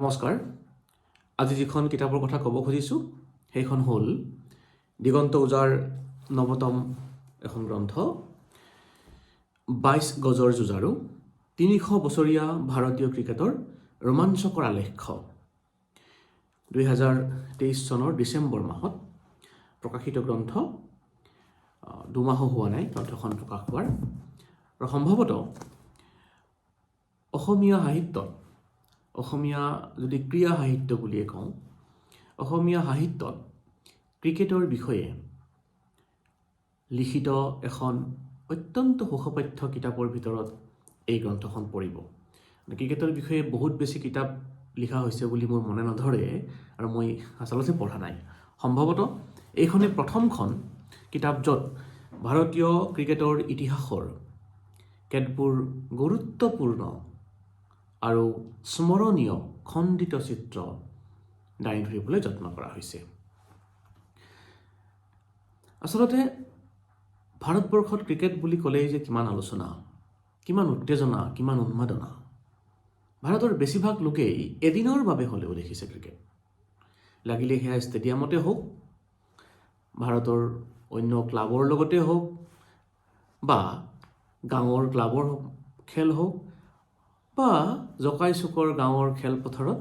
নমস্কাৰ। আজি যিখন কিতাপৰ কথা ক'ব খুজিছোঁ সেইখন হ'ল দিগন্ত ওজাৰ নৱতম এখন গ্ৰন্থ ২২ গজৰ যুঁজাৰু ৩০০ বছৰীয়া ভাৰতীয় ক্ৰিকেটৰ ৰোমাঞ্চকৰ আলেখ্য। ২০২৩ চনৰ ডিচেম্বৰ মাহত প্ৰকাশিত গ্ৰন্থ। দুমাহো হোৱা নাই গ্ৰন্থখন প্ৰকাশ হোৱাৰ। আৰু সম্ভৱতঃ অসমীয়া সাহিত্যত, অসমীয়া যদি ক্ৰীড়া সাহিত্য বুলিয়ে কওঁ, অসমীয়া সাহিত্যত ক্ৰিকেটৰ বিষয়ে লিখিত এখন অত্যন্ত সুখপাঠ্য কিতাপৰ ভিতৰত এই গ্ৰন্থখন পৰিব। ক্ৰিকেটৰ বিষয়ে বহুত বেছি কিতাপ লিখা হৈছে বুলি মোৰ মনে নধৰে, আৰু মই আচলতে পঢ়া নাই। সম্ভৱতঃ এইখনেই প্ৰথমখন কিতাপ য'ত ভাৰতীয় ক্ৰিকেটৰ ইতিহাসৰ কেতবোৰ গুৰুত্বপূৰ্ণ আৰু স্মৰণীয় খণ্ডিত চিত্ৰ দাঙি ধৰিবলৈ যত্ন কৰা হৈছে। আচলতে ভাৰতবৰ্ষত ক্ৰিকেট বুলি ক'লেই যে কিমান আলোচনা, কিমান উত্তেজনা, কিমান উন্মাদনা। ভাৰতৰ বেছিভাগ লোকেই এদিনৰ বাবে হ'লেও দেখিছে ক্ৰিকেট। লাগিলে সেয়া ষ্টেডিয়ামতে হওক, ভাৰতৰ অন্য ক্লাবৰ লগতে হওক, বা গাঁৱৰ ক্লাবৰ খেল হওক, বা জকাই চুকৰ গাঁৱৰ খেলপথাৰত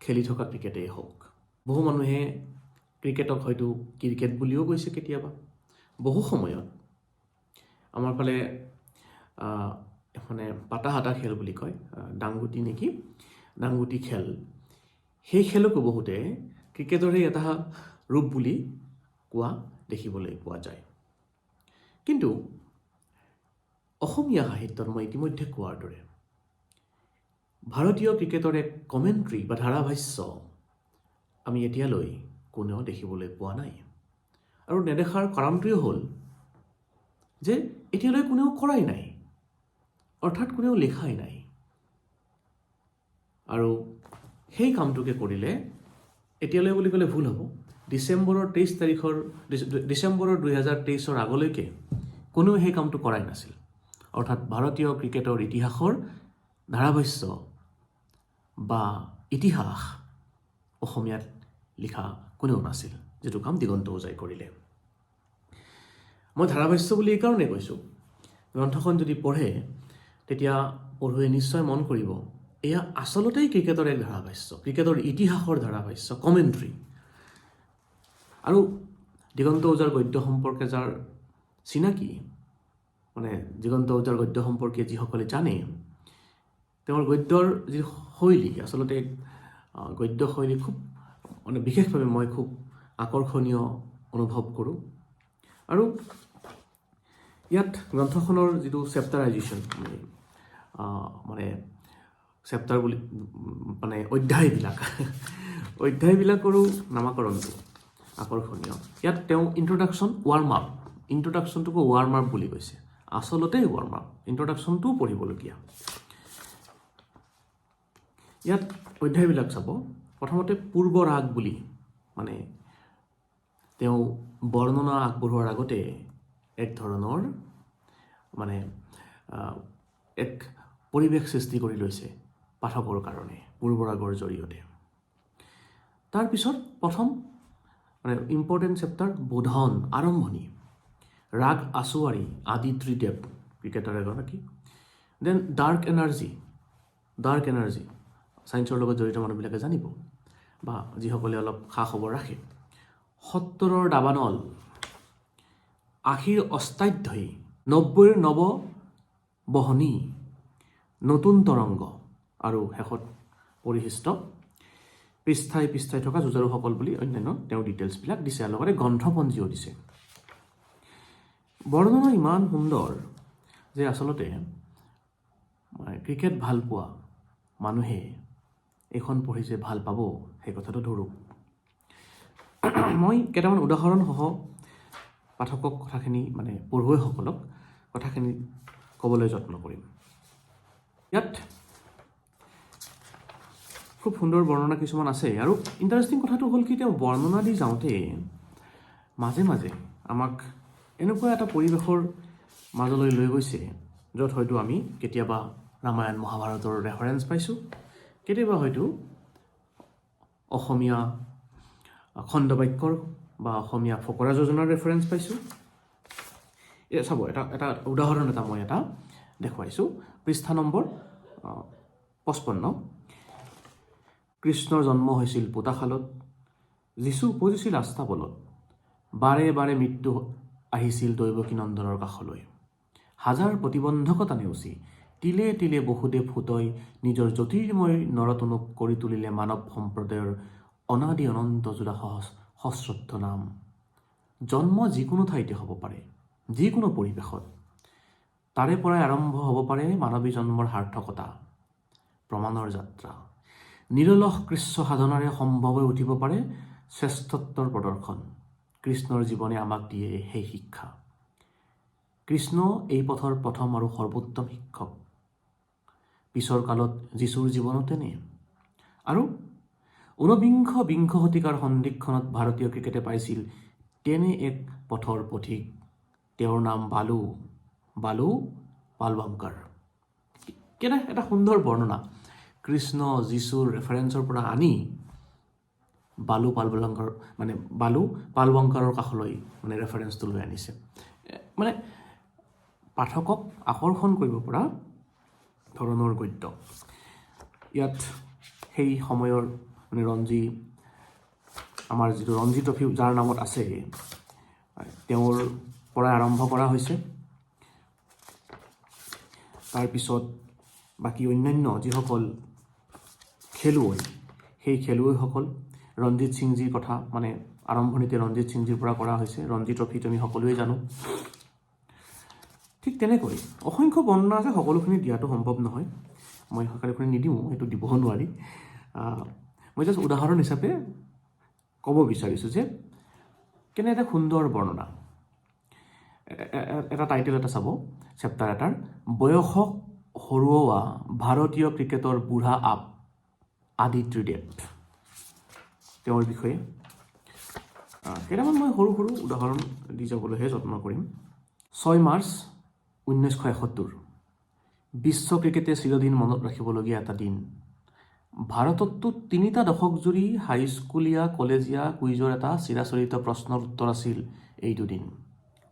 খেলি থকা ক্ৰিকেটেই হওক। বহু মানুহে ক্ৰিকেটক হয়তো ক্ৰিকেট বুলিও কৈছে কেতিয়াবা। বহু সময়ত আমাৰ ফালে মানে পাতা হাতা খেল বুলি কয়, ডাংগুটি নেকি, ডাংগুটি খেল, সেই খেলকো বহুতে ক্ৰিকেটৰে এটা ৰূপ বুলি কোৱা দেখিবলৈ পোৱা যায়। কিন্তু অসমীয়া সাহিত্যত মই ইতিমধ্যে কোৱাৰ দৰে ভাৰতীয় ক্ৰিকেটৰ এক কমেণ্ট্ৰি বা ধাৰাভাষ্য আমি এতিয়ালৈ কোনেও দেখিবলৈ পোৱা নাই। আৰু নেদেখাৰ কাৰণটোৱে হ'ল যে এতিয়ালৈ কোনেও কৰাই নাই, অৰ্থাৎ কোনেও লিখাই নাই। আৰু সেই কামটোকে কৰিলে এতিয়ালৈ বুলি ক'লে ভুল হ'ব। ডিচেম্বৰৰ 2023 আগলৈকে কোনেও সেই কামটো কৰাই নাছিল। অৰ্থাৎ ভাৰতীয় ক্ৰিকেটৰ ইতিহাসৰ ধাৰাভাষ্য বা ইতিহাস অসমীয়াত লিখা কোনেও নাছিল, যিটো কাম দিগন্ত ওজাই কৰিলে। মই ধাৰাভাষ্য বুলি এইকাৰণে কৈছোঁ, গ্ৰন্থখন যদি পঢ়ে তেতিয়া পঢ়ুৱে নিশ্চয় মন কৰিব এয়া আচলতেই ক্ৰিকেটৰ এক ধাৰাভাষ্য, ক্ৰিকেটৰ ইতিহাসৰ ধাৰাভাষ্য, কমেণ্ট্ৰি। আৰু দিগন্ত ওজাৰ গদ্য সম্পৰ্কে যাৰ চিনাকি, মানে দিগন্ত ওজাৰ গদ্য সম্পৰ্কে যিসকলে জানে, তেওঁৰ গদ্যৰ যি শৈলী, আচলতে গদ্য শৈলী খুব মানে বিশেষভাৱে মই খুব আকৰ্ষণীয় অনুভৱ কৰোঁ। আৰু ইয়াত গ্ৰন্থখনৰ যিটো চেপ্টাৰাইজেশ্যন, মানে চেপ্টাৰ বুলি মানে অধ্যায়বিলাকৰো নামাকৰণটো আকৰ্ষণীয়। ইয়াত তেওঁ ইণ্ট্ৰডাকশ্যনটোকো ৱাৰ্ম আপ বুলি কৈছে। আচলতে ৱাৰ্ম আপ, ইণ্ট্ৰডাকশ্যনটোও পঢ়িবলগীয়া। ইয়াত অধ্যায়বিলাক চাব, প্ৰথমতে পূৰ্ব ৰাগ বুলি, মানে তেওঁ বৰ্ণনা আগবঢ়োৱাৰ আগতে এক ধৰণৰ মানে এক পৰিৱেশ সৃষ্টি কৰি লৈছে পাঠকৰ কাৰণে পূৰ্ব ৰাগৰ জৰিয়তে। তাৰপিছত প্ৰথম মানে ইম্পৰ্টেণ্ট চেপ্টাৰ বোধন, আৰম্ভণি, ৰাগ আচুৱাৰী আদি ত্ৰিদেৱ ক্ৰিকেটাৰ এগৰাকী। দেন ডাৰ্ক এনাৰ্জি, ছায়েন্সৰ লগত জড়িত মানুহবিলাকে জানিব, বা যিসকলে অলপ খা খবৰ ৰাখে। সত্তৰৰ দাবানল, ৮০ৰ অষ্টাধ্যায়ী, ৯০ৰ নৱ বহনী, নতুন তৰংগ, আৰু শেষত পৰিশিষ্ট পৃষ্ঠাই পৃষ্ঠাই থকা যুঁজাৰুসকল বুলি অন্যান্য তেওঁ ডিটেইলছবিলাক দিছে, আৰু লগতে গ্ৰন্থপঞ্জীও দিছে। বৰ্ণনা ইমান সুন্দৰ যে আচলতে ক্ৰিকেট ভাল পোৱা মানুহে এইখন পঢ়ি যে ভাল পাব সেই কথাটো ধৰোঁ। মই কেইটামান উদাহৰণসহ পাঠকক কথাখিনি, মানে পঢ়ুৱৈসকলক কথাখিনি ক'বলৈ যত্ন কৰিম। ইয়াত খুব সুন্দৰ বৰ্ণনা কিছুমান আছে। আৰু ইণ্টাৰেষ্টিং কথাটো হ'ল কি, তেওঁ বৰ্ণনা দি যাওঁতে মাজে মাজে আমাক এনেকুৱা এটা পৰিৱেশৰ মাজলৈ লৈ গৈছে য'ত হয়তো আমি কেতিয়াবা ৰামায়ণ মহাভাৰতৰ ৰেফাৰেঞ্চ পাইছোঁ, কেতিয়াবা হয়তো অসমীয়া খণ্ডবাক্যৰ বা অসমীয়া ফকৰা যোজনাৰ ৰেফাৰেঞ্চ পাইছোঁ। চাব এটা উদাহৰণ মই এটা দেখুৱাইছোঁ। পৃষ্ঠা নম্বৰ 55। কৃষ্ণৰ জন্ম হৈছিল পোতাশালত, যীশু উপজিছিল আস্থাবলত, বাৰে বাৰে মৃত্যু আহিছিল দৈৱকী নন্দনৰ কাষলৈ। হাজাৰ প্ৰতিবন্ধকতা নেওচি তিলে তিলে বসুদেৱ সুতই নিজৰ জ্যোতিৰ্ময় নৰতনুক কৰি তুলিলে মানৱ সম্প্ৰদায়ৰ অনাদি অনন্ত জোৰা সশ্ৰদ্ধ নাম। জন্ম যিকোনো ঠাইতে হ'ব পাৰে, যিকোনো পৰিৱেশত। তাৰে পৰাই আৰম্ভ হ'ব পাৰে মানৱী জন্মৰ সাৰ্থকতা, প্ৰমাণৰ যাত্ৰা। নিৰলস কৃচ্ছ সাধনাৰে সম্ভৱ হৈ উঠিব পাৰে শ্ৰেষ্ঠত্বৰ প্ৰদৰ্শন। কৃষ্ণৰ জীৱনে আমাক দিয়ে সেই শিক্ষা। কৃষ্ণ এই পথৰ প্ৰথম আৰু সৰ্বোত্তম শিক্ষক। পিছৰ কালত যীশুৰ জীৱনো তেনে। আৰু বিংশ শতিকাৰ সন্ধিক্ষণত ভাৰতীয় ক্ৰিকেটে পাইছিল তেনে এক পথৰ পথিক। তেওঁৰ নাম বালু পালৱাংকাৰ। কেনে এটা সুন্দৰ বৰ্ণনা। কৃষ্ণ যীশুৰ ৰেফাৰেঞ্চৰ পৰা আনি বালু পালৱাংকাৰৰ কাষলৈ ৰেফাৰেঞ্চটো লৈ আনিছে। পাঠকক আকৰ্ষণ কৰিব পৰা ধৰণৰ গদ্য। ইয়াত সেই সময়ৰ আমাৰ যিটো ৰঞ্জী ট্ৰফি যাৰ নামত আছে তেওঁৰ পৰা আৰম্ভ কৰা হৈছে। তাৰপিছত বাকী অন্যান্য যিসকল খেলুৱৈ, সেই খেলুৱৈসকল ৰঞ্জিত সিংজীৰ কথা আৰম্ভণিতে ৰঞ্জিত সিংজীৰ পৰা কৰা হৈছে। ৰঞ্জী ট্ৰফিটো আমি সকলোৱে জানো। ঠিক তেনেকৈ অসংখ্য বৰ্ণনা আছে, সকলোখিনি দিয়াটো সম্ভৱ নহয়। মই সকলোখিনি নিদিওঁ, সেইটো দিবও নোৱাৰি। মই জাষ্ট উদাহৰণ হিচাপে ক'ব বিচাৰিছোঁ যে কেনে এটা সুন্দৰ বৰ্ণনা। এটা টাইটেল এটা চাব, চেপ্টাৰ এটাৰ, বয়সক হৰুওৱা ভাৰতীয় ক্ৰিকেটৰ বুঢ়া আপ আদি ত্ৰিদেৱ। তেওঁৰ বিষয়ে কেইটামান মই সৰু সৰু উদাহৰণ দি যাবলৈহে যত্ন কৰিম। 6 মাৰ্চ 1971 বিশ্ব ক্ৰিকেটে চিৰদিন মনত ৰাখিবলগীয়া এটা দিন। ভাৰততো 3টা দশক জুৰি হাইস্কুলীয়া কলেজীয়া কুইজৰ এটা চিৰাচৰিত প্ৰশ্নৰ উত্তৰ আছিল এই দুদিন।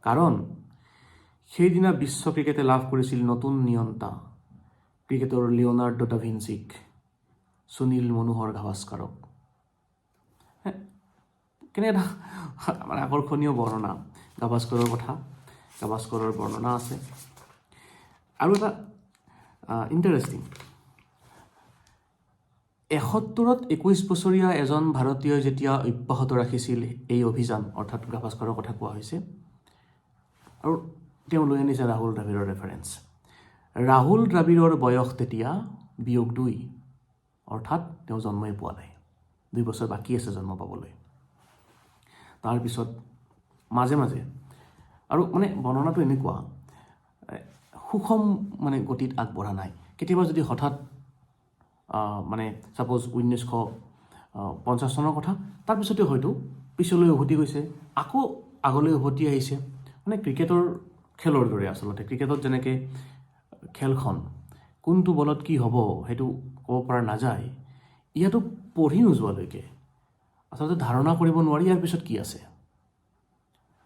কাৰণ সেইদিনা বিশ্ব ক্ৰিকেটে লাভ কৰিছিল নতুন নিয়ন্তা, ক্ৰিকেটৰ লিঅ'নাৰ্ডো ডা ভিঞ্চিক, সুনীল মনোহৰ গাভাস্কাৰক। কেনে এটা আকৰ্ষণীয় বৰ্ণনা গাভাস্কাৰৰ কথা। গাভাস্কাৰৰ বৰ্ণনা আছে। আৰু এটা ইণ্টাৰেষ্টিং, 71ত 21 বছৰীয়া এজন ভাৰতীয়ই যেতিয়া অব্যাহত ৰাখিছিল এই অভিযান, অৰ্থাৎ গাভাস্কাৰৰ কথা কোৱা হৈছে, আৰু তেওঁ লৈ আনিছে ৰাহুল দ্ৰাবিড়ৰ ৰেফাৰেঞ্চ। ৰাহুল দ্ৰাবিড়ৰ বয়স তেতিয়া -2, অৰ্থাৎ তেওঁ জন্মই পোৱা নাই, 2 বছৰ বাকী আছে জন্ম পাবলৈ। তাৰপিছত মাজে মাজে আৰু বৰ্ণনাটো এনেকুৱা, সুষম গতিত আগবঢ়া নাই। কেতিয়াবা যদি হঠাৎ ছাপ'জ 1950 চনৰ কথা, তাৰপিছতে হয়তো পিছলৈ উভতি গৈছে, আকৌ আগলৈ উভতি আহিছে। ক্ৰিকেটৰ খেলৰ দৰে আচলতে। ক্ৰিকেটত যেনেকৈ খেলখন কোনটো বলত কি হ'ব সেইটো ক'ব পৰা নাযায়, ইয়াতো পঢ়ি নোযোৱালৈকে আচলতে ধাৰণা কৰিব নোৱাৰি ইয়াৰ পিছত কি আছে।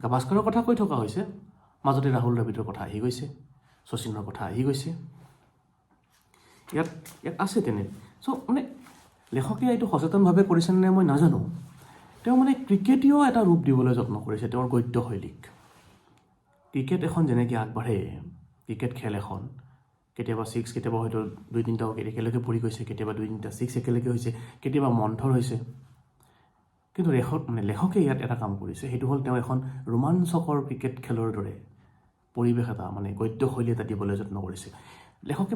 গাভাস্কাৰৰ কথা কৈ থকা হৈছে, মাজতে ৰাহুল দ্ৰাবিড়ৰ কথা আহি গৈছে, শচীনৰ কথা আহি গৈছে। ইয়াত আছে তেনে। লেখকে এইটো সচেতনভাৱে কৰিছেনে মই নাজানো। তেওঁ ক্ৰিকেটীয় এটা ৰূপ দিবলৈ যত্ন কৰিছে তেওঁৰ গদ্যশৈলীক। ক্ৰিকেট এখন যেনেকৈ আগবাঢ়ে, ক্ৰিকেট খেল এখন কেতিয়াবা 6, কেতিয়াবা হয়তো 2-3টা উইকেট একেলগে পৰি গৈছে, কেতিয়াবা 2-3টা 6 একেলগে হৈছে, কেতিয়াবা মন্থৰ হৈছে। কিন্তু লেখকে ইয়াত এটা কাম কৰিছে, সেইটো হ'ল তেওঁ এখন ৰোমাঞ্চকৰ ক্ৰিকেট খেলৰ দৰে পৰিৱেশ এটা গদ্যশৈলী এটা দিবলৈ যত্ন কৰিছে। লেখকে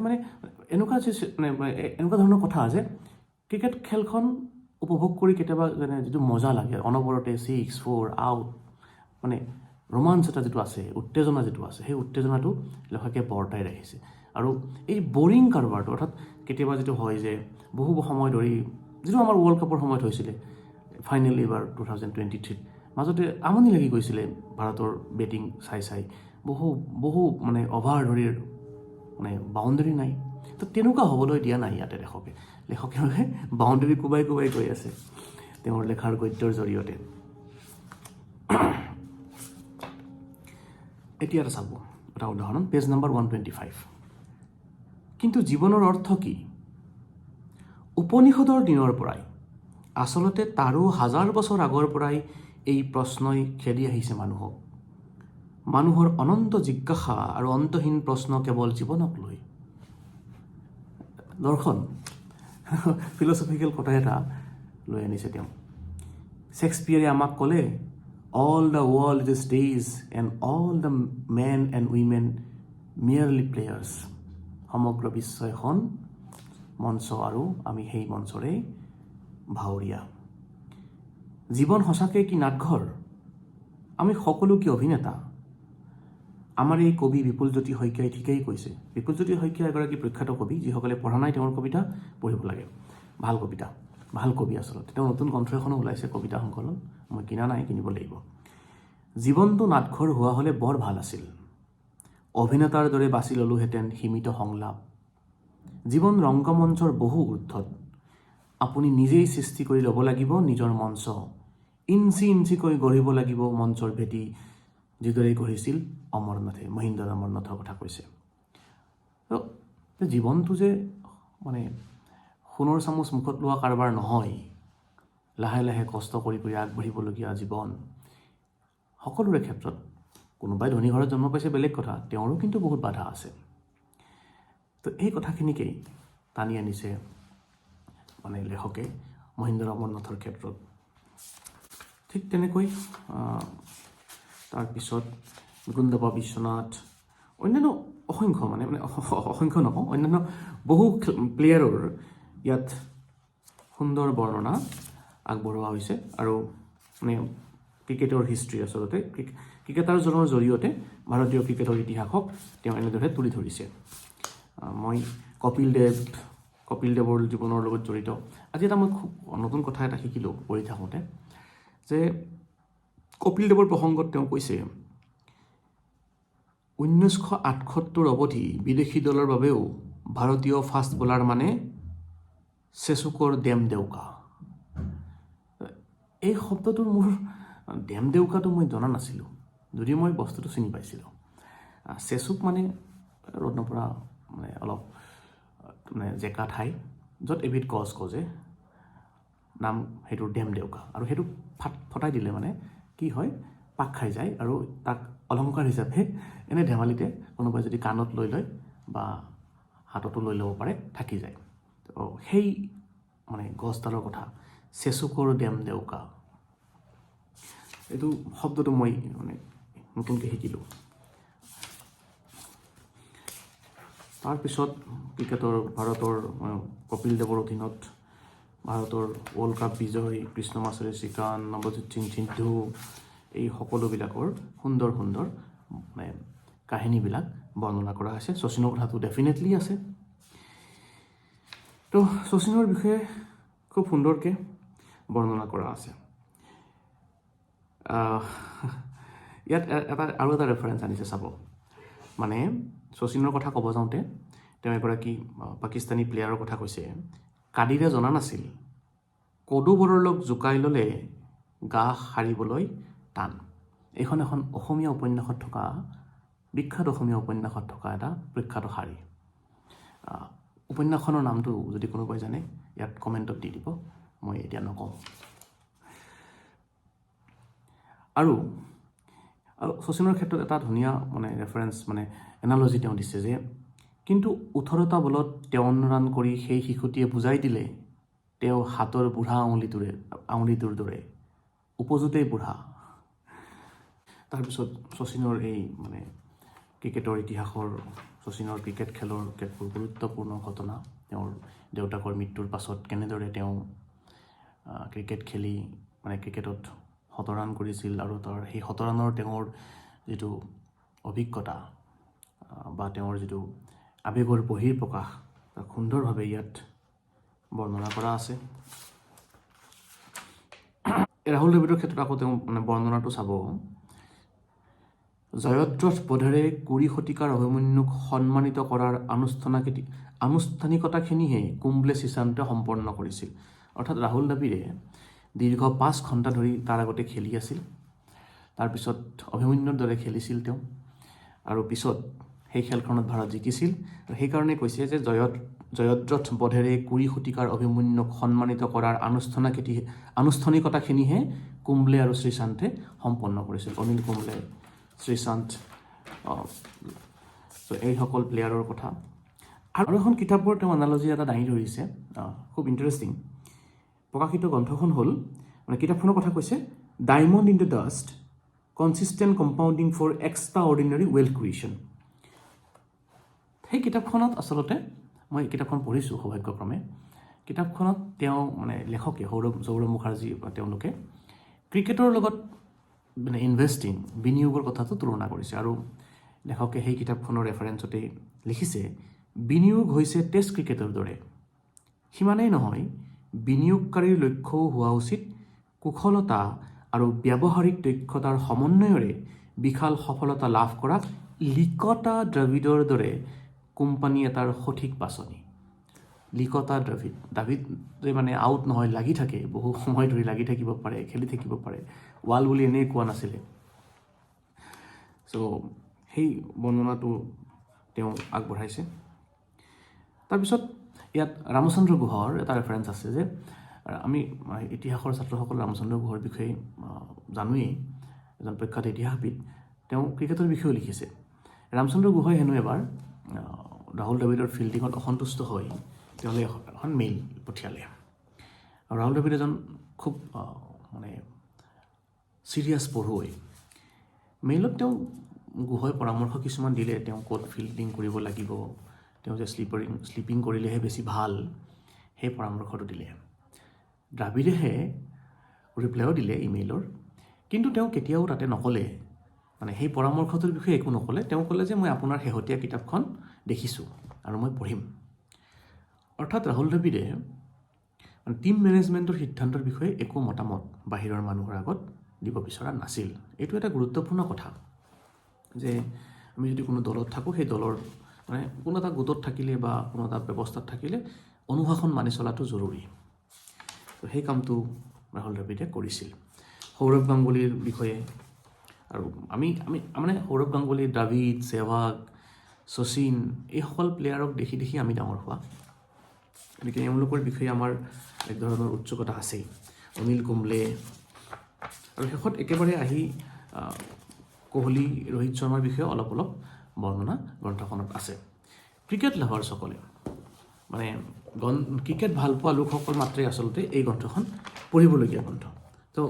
এনেকুৱা ধৰণৰ কথা যে ক্ৰিকেট খেলখন উপভোগ কৰি কেতিয়াবা যিটো মজা লাগে, অনবৰতে 6, 4 আউট, ৰোমাঞ্চ এটা যিটো আছে, উত্তেজনা যিটো আছে, সেই উত্তেজনাটো লেখকে বৰ্তাই ৰাখিছে। আৰু এই বৰিং কাৰবাৰটো, অৰ্থাৎ কেতিয়াবা যিটো হয় যে বহু সময় ধৰি, যিটো আমাৰ ৱৰ্ল্ড কাপৰ সময়ত হৈছিলে, ফাইনেল এইবাৰ 2023 মাজতে আমনি লাগি গৈছিলে ভাৰতৰ বেটিং চাই। বহু অভাৰ ধৰি বাউণ্ডেৰী নাই। তো তেনেকুৱা হ'বলৈ দিয়া নাই ইয়াতে লেখকে বাউণ্ডেৰী কোবাই কোবাই গৈ আছে তেওঁৰ লেখাৰ গদ্যৰ জৰিয়তে। এতিয়া এটা চাব এটা উদাহৰণ, পেজ নম্বৰ 125। কিন্তু জীৱনৰ অৰ্থ কি? উপনিষদৰ দিনৰ পৰাই, আচলতে তাৰো হাজাৰ বছৰ আগৰ পৰাই এই প্ৰশ্নই খেদি আহিছে মানুহক। মানুহৰ অনন্ত জিজ্ঞাসা আৰু অন্তহীন প্ৰশ্ন কেৱল জীৱনক লৈ। দৰ্শন ফিলচফিকেল কথা এটা লৈ আনিছে তেওঁ। শ্বেক্সপিয়াৰে আমাক ক'লে, all the world is stage and all the men and women merely players. সমগ্ৰ বিশ্ব এখন মঞ্চ আৰু আমি সেই মঞ্চৰে ভাৱৰীয়া। জীৱন সঁচাকৈ কি নাটঘৰ? আমি সকলো কি অভিনেতা? আমাৰ এই কবি বিপুলজ্যোতি শইকীয়াই ঠিকেই কৈছে। বিপুলজ্যোতি শইকীয়া এগৰাকী প্ৰখ্যাত কবি, যিসকলে পঢ়া নাই তেওঁৰ কবিতা পঢ়িব লাগে। ভাল কবিতা, ভাল কবি আচলতে। তেওঁ নতুন গ্ৰন্থ এখনো ওলাইছে, কবিতা সংকলন, মই কিনা নাই, কিনিব লাগিব। জীৱনটো নাটঘৰ হোৱা হ'লে বৰ ভাল আছিল। অভিনেতাৰ দৰে বাছি ল'লোহেঁতেন সীমিত সংলাপ। জীৱন ৰংগমঞ্চৰ বহু ঊৰ্ধত। আপুনি নিজেই সৃষ্টি কৰি ল'ব লাগিব নিজৰ মঞ্চ। ইঞ্চি ইঞ্চিকৈ গঢ়িব লাগিব মঞ্চৰ ভেটি, যিদৰে গঢ়িছিল অমৰনাথে। মহিন্দ্ৰ অমৰনাথৰ কথা কৈছে। জীৱনটো যে মানে সোণৰ চামুচ মুখত লোৱা কাৰবাৰ নহয়। লাহে লাহে কষ্ট কৰি কৰি আগবাঢ়িবলগীয়া জীৱন। সকলোৰে ক্ষেত্ৰত, কোনোবাই ধনী ঘৰত জন্ম পাইছে বেলেগ কথা, তেওঁৰো কিন্তু বহুত বাধা আছে। তো এই কথাখিনিকেই টানি আনিছে মানে লেখকে মহিন্দ্ৰ অমৰনাথৰ ক্ষেত্ৰত। ঠিক তেনেকৈ তাৰপিছত মুকুন্দপ্পা বিশ্বনাথ, অন্যান্য অসংখ্য মানে অসংখ্য নকওঁ, অন্যান্য বহু প্লেয়াৰৰ ইয়াত সুন্দৰ বৰ্ণনা আগবঢ়োৱা হৈছে। আৰু মানে ক্ৰিকেটৰ হিষ্ট্ৰী, আচলতে ক্ৰিকেটাৰজনৰ জৰিয়তে ভাৰতীয় ক্ৰিকেটৰ ইতিহাসক তেওঁ এনেদৰে তুলি ধৰিছে। মই কপিল দেৱৰ জীৱনৰ লগত জড়িত। আজি এটা মই খুব নতুন কথা এটা শিকিলোঁ পঢ়ি থাকোঁতে, যে কপিল দেৱৰ প্ৰসংগত তেওঁ কৈছে 1978 অৱধি বিদেশী দলৰ বাবেও ভাৰতীয় ফাষ্ট বলাৰ মানে চেচুকৰ ডেম দেউকা। এই শব্দটোৰ মোৰ ডেম দেউকাটো মই জনা নাছিলোঁ, যদিও মই বস্তুটো চিনি পাইছিলোঁ। চেচুক মানে ৰ'দ নপৰা মানে অলপ মানে জেকা ঠাই, য'ত এবিধ গছ গজে, নাম সেইটোৰ ডেম দেউকা। আৰু সেইটো ফটাই দিলে মানে কি হয়, পাক খাই যায় আৰু তাক অলংকাৰ হিচাপে এনে ধেমালিতে কোনোবাই যদি কাণত লৈ লয় বা হাততো লৈ ল'ব পাৰে, থাকি যায়। তো সেই মানে গছডালৰ কথা, চেচুকৰ ডেম দেউকা, এইটো শব্দটো মই মানে নতুনকৈ শিকিলোঁ। তাৰপিছত ক্ৰিকেটৰ ভাৰতৰ কপিল দেৱৰ অধীনত ভাৰতৰ ৱৰ্ল্ড কাপ বিজয়, কৃষ্ণমাচাৰী শ্ৰীকান্ত, নৱজ্যোৎ সিং সিদ্ধু, এই সকলোবিলাকৰ সুন্দৰ সুন্দৰ মানে কাহিনীবিলাক বৰ্ণনা কৰা হৈছে। শচীনৰ কথাটো ডেফিনেটলি আছে। তো শচীনৰ বিষয়ে খুব সুন্দৰকৈ বৰ্ণনা কৰা আছে। ইয়াত আৰু এটা ৰেফাৰেঞ্চ আনিছে চাব। মানে শচীনৰ কথা ক'ব যাওঁতে তেওঁ এগৰাকী পাকিস্তানী প্লেয়াৰৰ কথা কৈছে। কাদিৰে জনা নাছিল, কদু বৰলক জোকাই ল'লে গা সাৰিবলৈ টান। এইখন এখন অসমীয়া উপন্যাসত থকা, বিখ্যাত অসমীয়া উপন্যাসত থকা এটা প্ৰখ্যাত শাৰী। উপন্যাসখনৰ নামটো যদি কোনোবাই জানে ইয়াত কমেণ্টত দি দিব, মই এতিয়া নকওঁ। আৰু শচীনৰ ক্ষেত্ৰত এটা ধুনীয়া মানে ৰেফাৰেঞ্চ মানে এনালজি তেওঁ দিছে যে, কিন্তু 18টা বলত 53 ৰান কৰি সেই শিশুটিয়ে বুজাই দিলে তেওঁ হাতৰ বুঢ়া আঙুলিটোৰ দৰে উপজোতেই বুঢ়া। তাৰপিছত শচীনৰ এই মানে ক্ৰিকেটৰ ইতিহাসৰ, শচীনৰ ক্ৰিকেট খেলৰ কেতবোৰ গুৰুত্বপূৰ্ণ ঘটনা, তেওঁৰ দেউতাকৰ মৃত্যুৰ পাছত কেনেদৰে তেওঁ ক্ৰিকেট খেলি মানে ক্ৰিকেটত 100 ৰান কৰিছিল, আৰু সেই 100 ৰানৰ তেওঁৰ যিটো অভিজ্ঞতা বা তেওঁৰ যিটো আৱেগৰ বহিৰ্প্ৰকাশ, তাক সুন্দৰভাৱে ইয়াত বৰ্ণনা কৰা আছে। ৰাহুল দ্ৰাবিড়ৰ ক্ষেত্ৰত আকৌ তেওঁ মানে বৰ্ণনাটো চাব, জয়দ্ৰথ বধেৰে কুৰি শতিকাৰ অভিমন্যুক সন্মানিত কৰাৰ আনুষ্ঠানিকতাখিনিহে কুম্বলে শ্ৰীশান্তে সম্পন্ন কৰিছিল। অৰ্থাৎ ৰাহুল দ্ৰাবিড়ে দীৰ্ঘ 5 ঘণ্টা ধৰি তাৰ আগতে খেলি আছিল। তাৰপিছত অভিমন্যুৰ দৰে খেলিছিল তেওঁ, আৰু পিছত সেই খেলখনত ভাৰত জিকিছিল। আৰু সেইকাৰণে কৈছে যে জয়দ্ৰথ বধেৰে কুৰি শতিকাৰ অভিমন্যুক সন্মানিত কৰাৰ আনুষ্ঠানিকতাখিনিহে কুম্বলে আৰু শ্ৰীশান্তে সম্পন্ন কৰিছিল। অনিল কুম্বলে, শ্ৰীশান্ত, এইসকল প্লেয়াৰৰ কথা। আৰু এখন কিতাপৰ তেওঁ এনালজি এটা দাঙি ধৰিছে, খুব ইণ্টাৰেষ্টিং। প্ৰকাশিত গ্ৰন্থখন হ'ল, মানে কিতাপখনৰ কথা কৈছে, diamond in the dust, consistent compounding for extraordinary wealth creation. সেই কিতাপখনত আচলতে মই কিতাপখন পঢ়িছোঁ সৌভাগ্যক্ৰমে। কিতাপখনত তেওঁ মানে লেখকে সৌৰভ মুখাৰ্জী তেওঁলোকে ক্ৰিকেটৰ লগত মানে ইনভেষ্টিং, বিনিয়োগৰ কথাটো তুলনা কৰিছে। আৰু লেখকে সেই কিতাপখনৰ ৰেফাৰেঞ্চতেই লিখিছে, বিনিয়োগ হৈছে টেষ্ট ক্ৰিকেটৰ দৰে। সিমানেই নহয়, বিনিয়োগকাৰীৰ লক্ষ্যও হোৱা উচিত কুশলতা আৰু ব্যৱহাৰিক দক্ষতাৰ সমন্বয়ৰে বিশাল সফলতা লাভ কৰা লিকতা দ্ৰাবিড়ৰ দৰে কোম্পানী এটাৰ সঠিক বাছনি। লিকতা দ্ৰাবিড় যে মানে আউট নহয়, লাগি থাকে, বহু সময় ধৰি লাগি থাকিব পাৰে, খেলি থাকিব পাৰে, ৱাল বুলি এনেই কোৱা নাছিলে। চ' সেই বৰ্ণনাটো তেওঁ আগবঢ়াইছে। তাৰপিছত ইয়াত ৰামচন্দ্ৰ গুহৰ এটা ৰেফাৰেঞ্চ আছে যে, আমি ইতিহাসৰ ছাত্ৰসকল ৰামচন্দ্ৰ গুহৰ বিষয়ে জানোৱেই, এজন প্ৰখ্যাত ইতিহাসবিদ। তেওঁ ক্ৰিকেটৰ বিষয়েও লিখিছে। ৰামচন্দ্ৰ গুহই হেনো এবাৰ ৰাহুল দ্ৰাবিড়ৰ ফিল্ডিঙত অসন্তুষ্ট হৈ তেওঁলৈ এখন মেইল পঠিয়ালে। আৰু ৰাহুল দ্ৰাবিড় এজন খুব মানে চিৰিয়াছ পঢ়ুৱৈ। মেইলত তেওঁ গুহই পৰামৰ্শ কিছুমান দিলে, তেওঁ ক'ত ফিল্ডিং কৰিব লাগিব, তেওঁ যে শ্লিপিং কৰিলেহে বেছি ভাল, সেই পৰামৰ্শটো দিলে। দ্ৰাবিড়েহে ৰিপ্লাইও দিলে ইমেইলৰ, কিন্তু তেওঁ কেতিয়াও তাতে নক'লে, মানে সেই পৰামৰ্শটোৰ বিষয়ে একো নক'লে। তেওঁ ক'লে যে মই আপোনাৰ শেহতীয়া কিতাপখন দেখিছোঁ আৰু মই পঢ়িম। অৰ্থাৎ ৰাহুল দ্ৰাবিড়ে মানে টিম মেনেজমেণ্টৰ সিদ্ধান্তৰ বিষয়ে একো মতামত বাহিৰৰ মানুহৰ আগত দিব বিচৰা নাছিল। এইটো এটা গুৰুত্বপূৰ্ণ কথা যে আমি যদি কোনো দলত থাকোঁ, সেই দলৰ মানে কোনো এটা গোটত থাকিলে বা কোনো এটা ব্যৱস্থাত থাকিলে অনুশাসন মানি চলাটো জৰুৰী। তো সেই কামটো ৰাহুল দ্ৰাবিড়ে কৰিছিল। সৌৰভ গাংগুলীৰ বিষয়ে, আৰু আমি মানে সৌৰভ গাংগুলী, দ্ৰাবিড়, ছেহৱাগ, শচীন, এইসকল প্লেয়াৰক দেখি দেখি আমি ডাঙৰ হোৱা। গতিকে এওঁলোকৰ বিষয়ে আমাৰ এক ধৰণৰ উৎসুকতা আছেই। অনিল কুম্বলে, আৰু শেষত একেবাৰে আহি কোহলি, ৰোহিত শৰ্মাৰ বিষয়ে অলপ অলপ বৰ্ণনা গ্ৰন্থখনত আছে। ক্ৰিকেট লাভাৰ্ছসকলে, মানে ক্ৰিকেট ভাল পোৱা লোকসকল মাত্ৰেই আচলতে এই গ্ৰন্থখন পঢ়িবলগীয়া গ্ৰন্থ। তো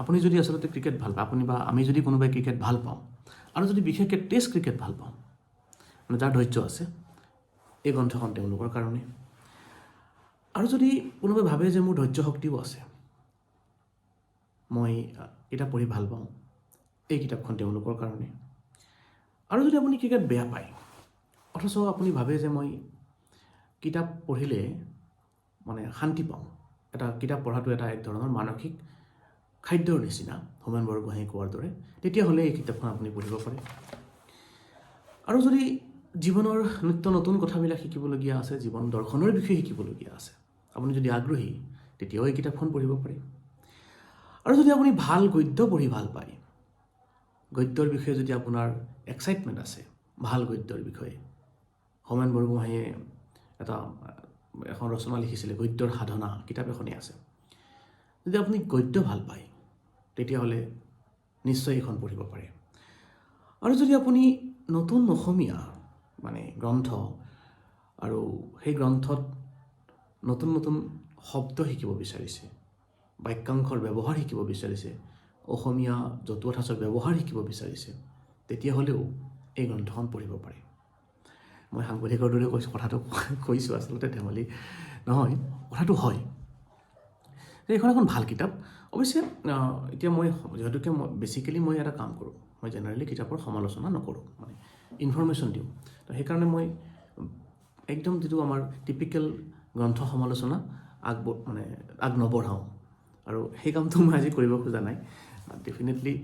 আপুনি যদি আচলতে ক্ৰিকেট ভাল পায়, আপুনি বা আমি যদি কোনোবাই ক্ৰিকেট ভাল পাওঁ, আৰু যদি বিশেষকৈ টেষ্ট ক্ৰিকেট ভাল পাওঁ, মানে যাৰ ধৈৰ্য আছে, এই গ্ৰন্থখন তেওঁলোকৰ কাৰণে। আৰু যদি কোনোবাই ভাবে যে মোৰ ধৈৰ্য শক্তিও আছে, মই কিতাপ পঢ়ি ভাল পাওঁ, এই কিতাপখন তেওঁলোকৰ কাৰণে। আৰু যদি আপুনি ক্ৰিকেট বেয়া পায়, অথচ আপুনি ভাবে যে মই কিতাপ পঢ়িলে মানে শান্তি পাওঁ, এটা কিতাপ পঢ়াটো এটা এক ধৰণৰ মানসিক খাদ্যৰ নিচিনা, হোমেন বৰগোহাঁঞিয়ে কোৱাৰ দৰে, তেতিয়াহ'লে এই কিতাপখন আপুনি পঢ়িব পাৰে। আৰু যদি জীৱনৰ নিত্য নতুন কথাবিলাক শিকিবলগীয়া আছে, জীৱন দৰ্শনৰ বিষয়ে শিকিবলগীয়া আছে, আপুনি যদি আগ্ৰহী, তেতিয়াও এই কিতাপখন পঢ়িব পাৰে। আৰু যদি আপুনি ভাল গদ্য পঢ়ি ভাল পায়, গদ্যৰ বিষয়ে যদি আপোনাৰ এক্সাইটমেণ্ট আছে, ভাল গদ্যৰ বিষয়ে, হোমেন বৰগোহাঁঞিয়ে এখন ৰচনা লিখিছিলে, গদ্যৰ সাধনা, কিতাপ এখনেই আছে। যদি আপুনি গদ্য ভাল পায়, তেতিয়াহ'লে নিশ্চয় এইখন পঢ়িব পাৰে। আৰু যদি আপুনি নতুন অসমীয়া মানে গ্ৰন্থ, আৰু সেই গ্ৰন্থত নতুন নতুন শব্দ শিকিব বিচাৰিছে, বাক্যাংশৰ ব্যৱহাৰ শিকিব বিচাৰিছে, অসমীয়া জতুৱা ঠাঁচৰ ব্যৱহাৰ শিকিব বিচাৰিছে, তেতিয়াহ'লেও এই গ্ৰন্থখন পঢ়িব পাৰে। মই সাংবাদিকৰ দৰে কথাটো কৈছোঁ, আচলতে ধেমালি নহয়, কথাটো হয়। এইখন এখন ভাল কিতাপ। অৱশ্যে এতিয়া মই যিহেতুকে বেচিকেলি মই এটা কাম কৰোঁ, মই জেনেৰেলি কিতাপৰ সমালোচনা নকৰোঁ, মানে ইনফৰমেশ্যন দিওঁ। তো সেইকাৰণে মই একদম যিটো আমাৰ টিপিকেল গ্ৰন্থ সমালোচনা আগ নবঢ়াওঁ, আৰু সেই কামটো মই আজি কৰিব খোজা নাই। ডেফিনেটলি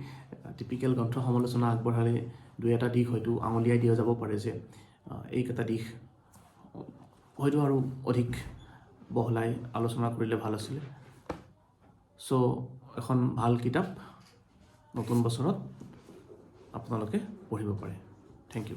টিপিকেল গ্ৰন্থ সমালোচনা আগবঢ়ালে দুই এটা দিশ হয়তো আঙুলিয়াই দিয়া যাব পাৰে যে এইকেইটা দিশ হয়তো আৰু অধিক বহলাই আলোচনা কৰিলে ভাল আছিলে। চ' এখন ভাল কিতাপ নতুন বছৰত আপোনালোকে পঢ়িব পাৰে। Thank U.